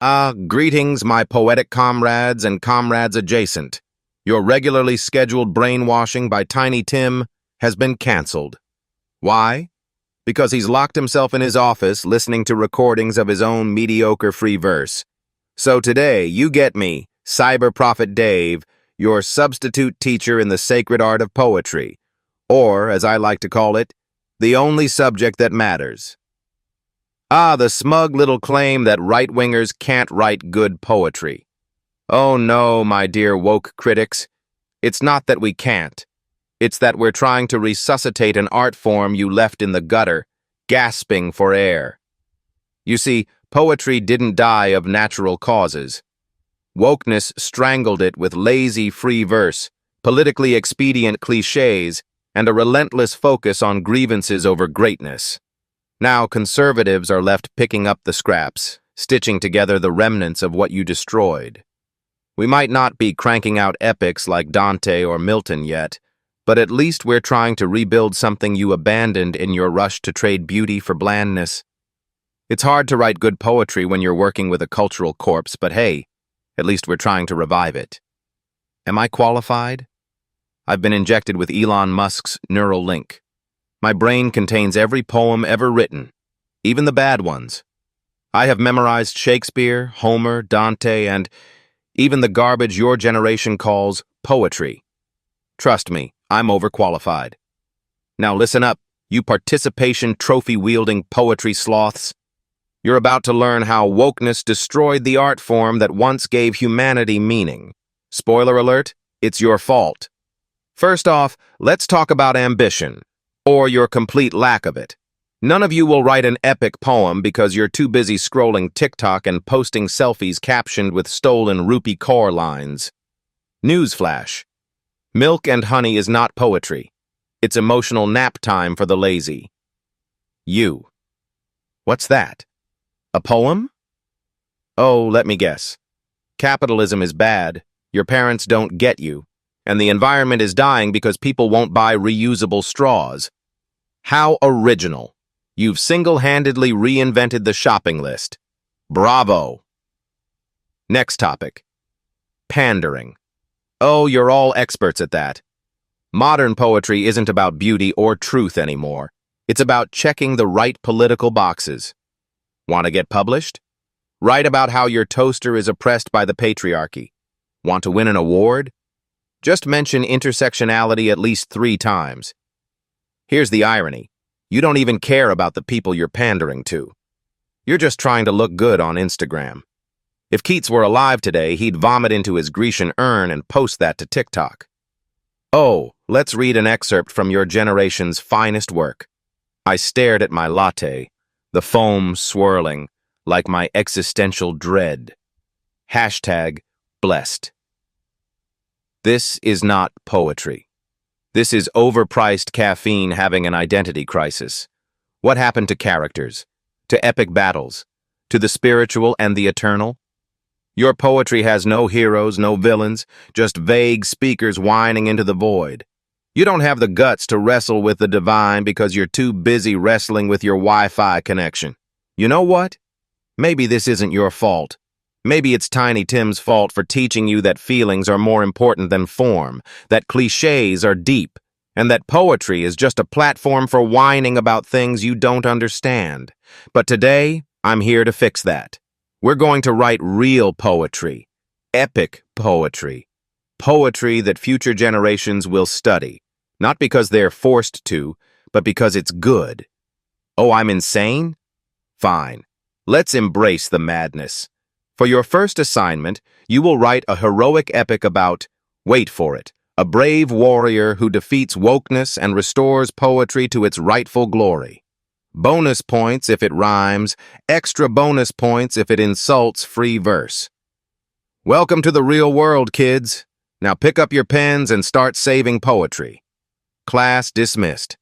Greetings, my poetic comrades and comrades adjacent. Your regularly scheduled brainwashing by Tiny Tim has been canceled. Why? Because he's locked himself in his office listening to recordings of his own mediocre free verse. So today, you get me, Cyber Prophet Dave, your substitute teacher in the sacred art of poetry, or, as I like to call it, the only subject that matters. The smug little claim that right-wingers can't write good poetry. Oh no, my dear woke critics. It's not that we can't. It's that we're trying to resuscitate an art form you left in the gutter, gasping for air. You see, poetry didn't die of natural causes. Wokeness strangled it with lazy free verse, politically expedient cliches, and a relentless focus on grievances over greatness. Now conservatives are left picking up the scraps, stitching together the remnants of what you destroyed. We might not be cranking out epics like Dante or Milton yet, but at least we're trying to rebuild something you abandoned in your rush to trade beauty for blandness. It's hard to write good poetry when you're working with a cultural corpse, but hey, at least we're trying to revive it. Am I qualified? I've been injected with Elon Musk's neural link. My brain contains every poem ever written, even the bad ones. I have memorized Shakespeare, Homer, Dante, and even the garbage your generation calls poetry. Trust me, I'm overqualified. Now listen up, you participation trophy-wielding poetry sloths. You're about to learn how wokeness destroyed the art form that once gave humanity meaning. Spoiler alert, it's your fault. First off, let's talk about ambition, or your complete lack of it. None of you will write an epic poem because you're too busy scrolling TikTok and posting selfies captioned with stolen rupee core lines. Newsflash. Milk and honey is not poetry. It's emotional nap time for the lazy. You. What's that? A poem? Oh, let me guess. Capitalism is bad, your parents don't get you, and the environment is dying because people won't buy reusable straws. How original. You've single-handedly reinvented the shopping list. Bravo. Next topic. Pandering. Oh, you're all experts at that. Modern poetry isn't about beauty or truth anymore. It's about checking the right political boxes. Want to get published? Write about how your toaster is oppressed by the patriarchy. Want to win an award? Just mention intersectionality at least 3 times. Here's the irony. You don't even care about the people you're pandering to. You're just trying to look good on Instagram. If Keats were alive today, he'd vomit into his Grecian urn and post that to TikTok. Oh, let's read an excerpt from your generation's finest work. I stared at my latte, the foam swirling, like my existential dread. #blessed. This is not poetry. This is overpriced caffeine having an identity crisis. What happened to characters? To epic battles? To the spiritual and the eternal? Your poetry has no heroes, no villains, just vague speakers whining into the void. You don't have the guts to wrestle with the divine because you're too busy wrestling with your Wi-Fi connection. You know what? Maybe this isn't your fault. Maybe it's Tiny Tim's fault for teaching you that feelings are more important than form, that cliches are deep, and that poetry is just a platform for whining about things you don't understand. But today, I'm here to fix that. We're going to write real poetry, epic poetry, poetry that future generations will study, not because they're forced to, but because it's good. Oh, I'm insane? Fine. Let's embrace the madness. For your first assignment, you will write a heroic epic about, wait for it, a brave warrior who defeats wokeness and restores poetry to its rightful glory. Bonus points if it rhymes, extra bonus points if it insults free verse. Welcome to the real world, kids. Now pick up your pens and start saving poetry. Class dismissed.